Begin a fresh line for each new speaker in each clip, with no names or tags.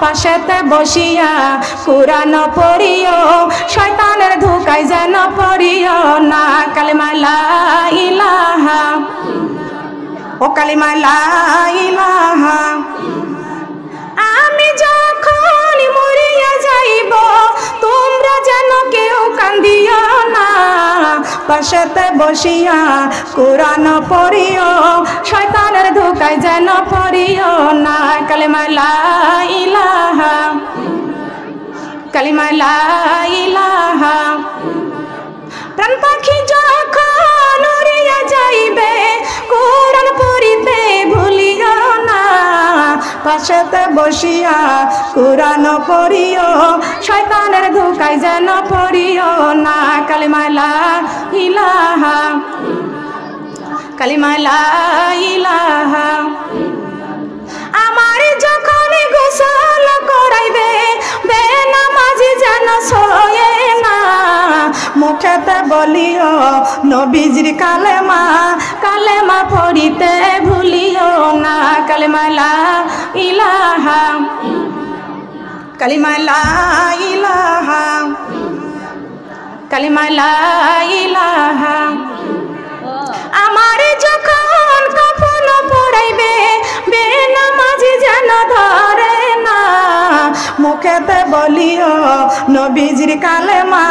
পাশেতে বসিয়া কুরআন পড়িও শয়তানের ধোঁকায় যেন পড়িও না কালিমা লা ইলাহা ও কালিমা লা ইলাহা আমি যখন মরিয়া যাইব তোমরা যেন কেউ কান্দিও না পাশেতে বসিয়া কুরআন পড়িও শয়তানের ধোঁকায় যেন পড়িও না কালিমা লা ইলাহা কালিমা লা ইলাহা প্রাণ পাখি যখন উড়িয়া যাইবে কুরআন পড়িতে ভুলিও না পাশেতে বসিয়া কুরআন পড়িও শয়তানের ধোঁকায় যেন পড়িও না কালিমা লা ইলাহা কালিমা লা ইলাহা আমার যখন গোসল করাইবে বেনামাজি যেন শোয়ে না মুখেতে বলিও নবীজির কালেমা কালেমা পড়িতে ভুলিও না কালিমা লা ইলাহা কালিমা লা ইলাহা কালিমা লা ইলাহা আমার যখন কাফন পড়াইবে বেনামাজি যেন ধরে না মুখেতে বলিও নবীজির কালেমা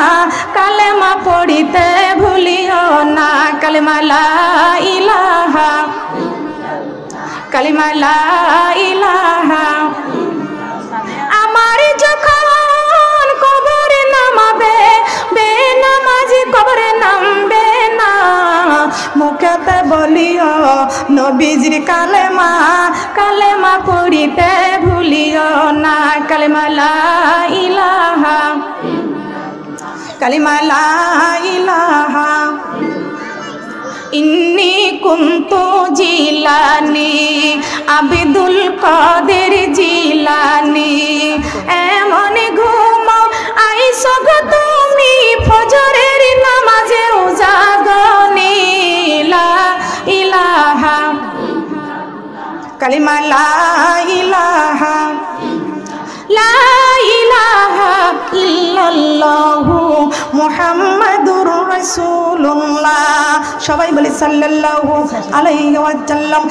কালেমা পড়িতে ভুলিও না কালিমা লা ইলাহা কালিমা লা ইলাহা আমার যখন কবরে নামাবে বেনামাজি কবরে নামবে না মুখেতে বলিও নবীজির কালেমা কালেমা পড়িতে ভুলিও না কালিমা লা ইলাহা কালিমা লা ইলাহা ইন্নী কুনতু জিলানি আব্দুল কাদের জিলানি এমন ঘুম আইসো গো তুমি ফজরের নামাজে উজাগনি লা ইলাহা কালিমা লা ইলাহা লা ইলাহা ইল্লাল্লাহু মুহাম্মাদুর রাসূলুল্লাহ সবাই বলি সাল্লাল্লাহু আলাইহি ওয়াসাল্লাম।